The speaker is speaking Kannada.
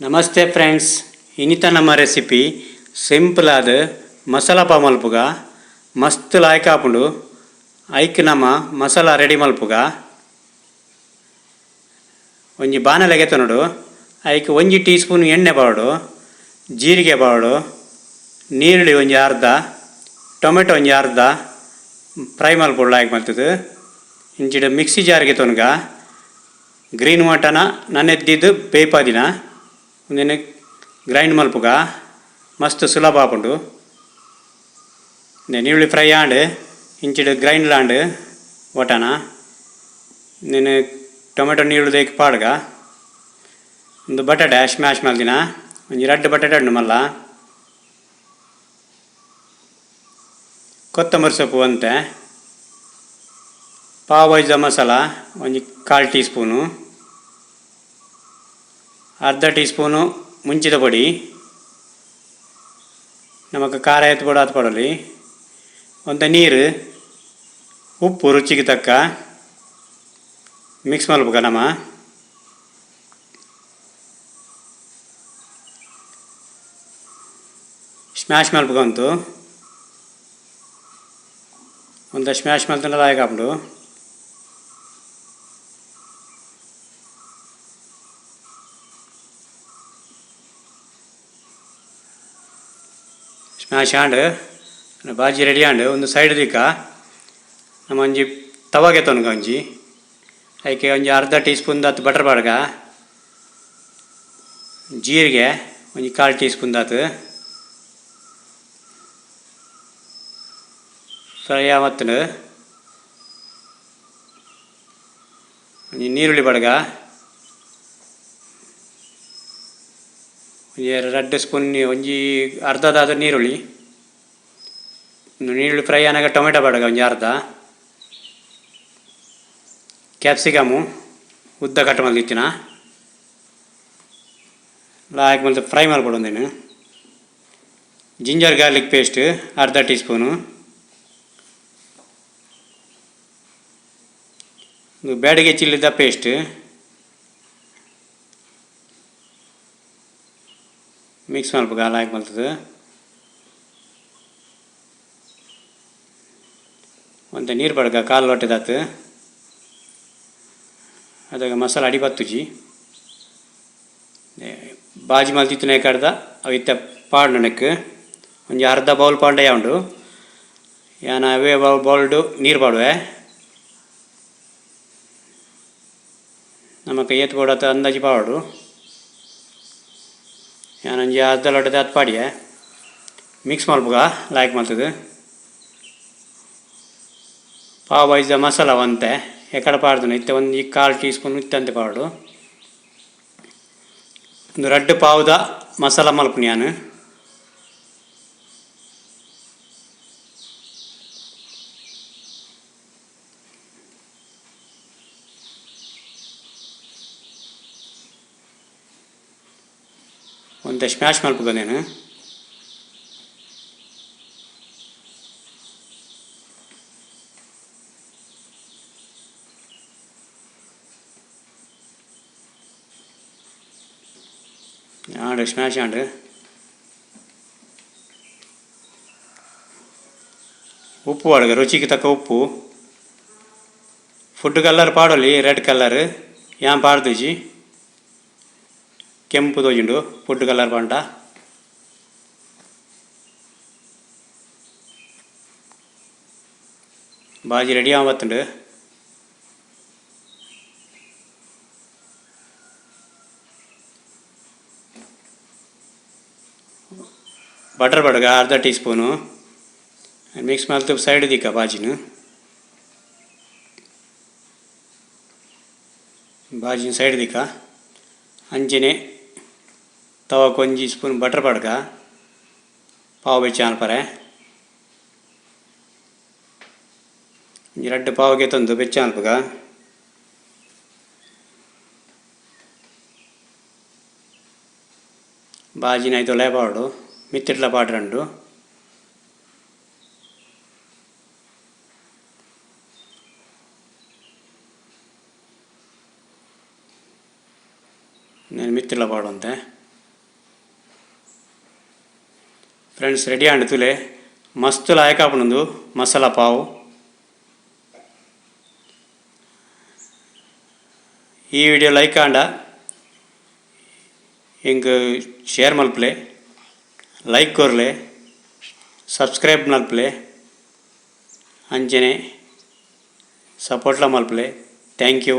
ನಮಸ್ತೆ ಫ್ರೆಂಡ್ಸ್, ಇನ್ನಿತ ನಮ್ಮ ರೆಸಿಪಿ ಸಿಂಪಲ್ ಆದ ಮಸಾಲಾ ಪಾವ್ ಮಲ್ಪುಗ ಮಸ್ತ್ ಲಾಯ್ಕ್ ಆಪುಂಡು. ಐಕ್ ನಮ್ಮ ಮಸಾಲಾ ರೆಡಿ ಮಲ್ಪುಗ ಒಂಜಿ ಬಾಣಲೆಗೆ ತೊನಡು ಐಕ್ 1 ಟೀ ಸ್ಪೂನ್ ಎಣ್ಣೆ ಪಾವಡು, ಜೀರಿಗೆ ಪಾವಡು, ನೀರುಳ್ಳಿ ಒಂಜಿ ಅರ್ಧ, ಟೊಮೆಟೊ ಒಂಜಿ ಅರ್ಧ ಫ್ರೈ ಮಲ್ಪೊಡು ಲಾಯ್ಕ್ ಮಲ್ತದು. ಇಂಚಿಡ ಮಿಕ್ಸಿ ಜಾರಿಗೆ ತೊನಗ ಗ್ರೀನ್ ಮಟನ ನನೆದ್ದಿದ್ದು ಬೇಯ್ಪಾದಿನ ಒಂದಿನ ಗ್ರೈಂಡ್ ಮಲ್ಪುಗ ಮಸ್ತ್ ಸುಲಭ ಆಪುಂಡು. ನೀರುಳ್ಳಿ ಫ್ರೈ ಆಂಡ್ ಇಂಚಿಡು ಗ್ರೈಂಡ್ ಲಾಂಡ್ ಒಟನ ನೀನು ಟೊಮೆಟೊ ನೀರುಳ್ಳಿ ದೇಕ್ ಪಾಡ್ಗ ಒಂದು ಬಟಾಟೆ ಸ್ಮ್ಯಾಶ್ ಮಲ್ದಿನ ಒಂಜಿ 2 ಬಟಾಟೆ ಉಂಡು. ಮಲ್ಲ ಕೊತ್ತಂಬರಿ ಸೊಪ್ಪು ಒಂತೆ, ಪಾವ್ ಬೈಜ ಮಸಾಲ ಒಂಜಿ 1/4 ಟೀ ಸ್ಪೂನು, ಅರ್ಧ ಟೀ ಸ್ಪೂನು ಮುಂಚಿದ ಪೊಡಿ, ನಮಕ್ ಖಾರ ಎತ್ತು ಪೊಡ ಅದು ಪಡಲಿ, ಒಂತ ನೀರು, ಉಪ್ಪು ರುಚಿಗೆ ತಕ್ಕ ಮಿಕ್ಸ್ ಮಲ್ಪುಗ ನಮ್ಮ ಸ್ಮ್ಯಾಶ್ ಮಲ್ಪುಗ ಅಂತು ಒಂತ ಸ್ಮ್ಯಾಶ್ ಮಲ್ತಂಡ ಲಾಯಕ್ ಆಪುಂಡು. ಸ್ಮ್ಯಾಶ್ ಆಂಡ್ ಬಾಜಿ ರೆಡಿ ಆಂಡ್ ಒಂದು ಸೈಡ್ ದಿಕ್ಕ ನಮ್ಮ ಒಂಜಿ ತವಾಗೆ ತೊನಗ ಒಂಜಿ ಐಕೆ ಒಂಜಿ ಅರ್ಧ ಟೀ ಸ್ಪೂನ್ ದಾತು ಬಟರ್ ಪಾಡ್ಗ, ಜೀರಿಗೆ ಒಂಜಿ 1/4 ಟೀ ಸ್ಪೂನ್ ದಾತು ಫ್ರೈ ಆವತ್ತುಂಡು ಒಂಜಿ ನೀರುಳ್ಳಿ ಬಡ್ಗ ಒಂಜಿ 2 ಸ್ಪೂನ್ ಒಂಜಿ ಅರ್ಧದಾದ ನೀರುಳ್ಳಿ ಫ್ರೈ ಆನಾಗ ಟೊಮೆಟೊ ಬಡ್ಗ ಒಂಜಿ ಅರ್ಧ, ಕ್ಯಾಪ್ಸಿಕಮು ಉದ್ದ ಕಟ್ ಮಲ್ದಿತ್ತಿನ ಲಾಯಕ್ ಮಲ್ತು ಫ್ರೈ ಮಲ್ಪಡು. ಒಂದೇನು ಜಿಂಜರ್ ಗಾರ್ಲಿಕ್ ಪೇಸ್ಟ್ ಅರ್ಧ ಟೀ ಸ್ಪೂನು, ಒಂದು ಬ್ಯಾಡಿಗೆ ಚಿಲ್ಲಿದ ಪೇಸ್ಟ್ ಮಿಕ್ಸ್ ಮಲ್ಪುಗ ಲಾಯಕ್ ಮಲ್ತದು. ಒಂತ ನೀರು ಬಡ್ಗ 1/4 ಲೋಟದಾತು ಅದಾಗ ಮಸಾಲ ಅಡಿ ಬತ್ತುಜಿ ಬಾಜಿ ಮಲ್ತಿತ್ತಿನ ಕಡ್ದ ಅವಿತ್ತ ಪಾಡ್ನು ನೆಕ್ ಒಂಜಿ ಅರ್ಧ ಬೌಲ್ ಪಾಂಡ ಉಂಡು. ಯಾನ ಅವೇ ಬೌಲ್ಡು ನೀರು ಪಾಡುವೆ ನಮಕ್ ಏತ್ ಪೋಡತ್ತ ಅಂದಾಜಿ ಪಾವಡು. ಯಾನೊಂಜಿ ಅರ್ಧ ಲೋಟದ ಅದು ಪಾಡಿಯೆ ಮಿಕ್ಸ್ ಮಲ್ಪುಗ ಲಾಯ್ಕ್ ಮಲ್ತದು. ಪಾವ್ ಬೈಜ ಮಸಾಲ ಒಂತೆ ಎಕಡೆ ಪಾಡ್ದು ಇತ್ತೆ ಒಂದು 1/4 ಟೀ ಸ್ಪೂನ್ ಇತ್ತಂತೆ ಪಾವಡು. ಒಂದು 2 ಪಾವ್ದ ಮಸಾಲ ಮಲ್ಪುನಿ ನಾನು ಒಂತೆ ಸ್ಮ್ಯಾಶ್ ಮಲ್ಪುಗ నేను ಆಂಡ್ ಸ್ಮ್ಯಾಶ್ ಆಂಡ್ ಉಪ್ಪು ಒಳಗ ರುಚಿಗೆ ತಕ್ಕ ಉಪ್ಪು, ಫುಡ್ ಕಲರ್ ಪಾಡೋಲಿ ರೆಡ್ ಕಲರ್ ಯಾನ್ ಪಾಡ್ದುಜಿ ಕೆಂಪು ತೋಜುಂಡು ಫುಡ್ ಕಲರ್ ಪಂಡ. ಬಾಜಿ ರೆಡಿ ಆವತ್ತುಂಡು. ಬಟರ್ ಬಡ್ಗ ಅರ್ಧ ಟೀ ಸ್ಪೂನು ಮಿಕ್ಸ್ ಮಲ್ತು ಸೈಡ್ ದಿಕ್ಕ ಬಾಜಿನ ಸೈಡ್ ದಿಕ್ಕ ಅಂಚನೆ ತವಕ್ ಒಂಜಿ ಸ್ಪೂನ್ ಬಟರ್ ಬಡ್ಗ ಪಾವ್ ಬೆಚ್ಚ ಆನ್ಪರೆ ಒಂಜಿ 2 ಪಾವ್ಗೆ ತಂದು ಬೆಚ್ಚ ಆನ್ಪುಗ ಬಾಜಿನ ಐದು ಒಲೆ ಪಾವಡು ಮಿತ್ತಿಡ್ಲ ಪಾಡ್ರಂಡು నేను మిత్తిలో పాడుంటే फ्रेंड्स रेडी आंड तुले मस्त लायक आपणंदु मसाला पाव ಈ ವಿಡಿಯೋ ಲೈಕ್ ಆಂಡ ಇಂಕ್ ಶೇರ್ ಮಲ್ಪಲೆ ಲೈಕ್ ಕೊರ್ಲೆ ಸಬ್ಸ್ಕ್ರೈಬ್ ಮಲ್ಪಲೆ ಅಂಚನೆ ಸಪೋರ್ಟ್ಲ ಮಲ್ಪಲೆ ಥ್ಯಾಂಕ್ ಯು.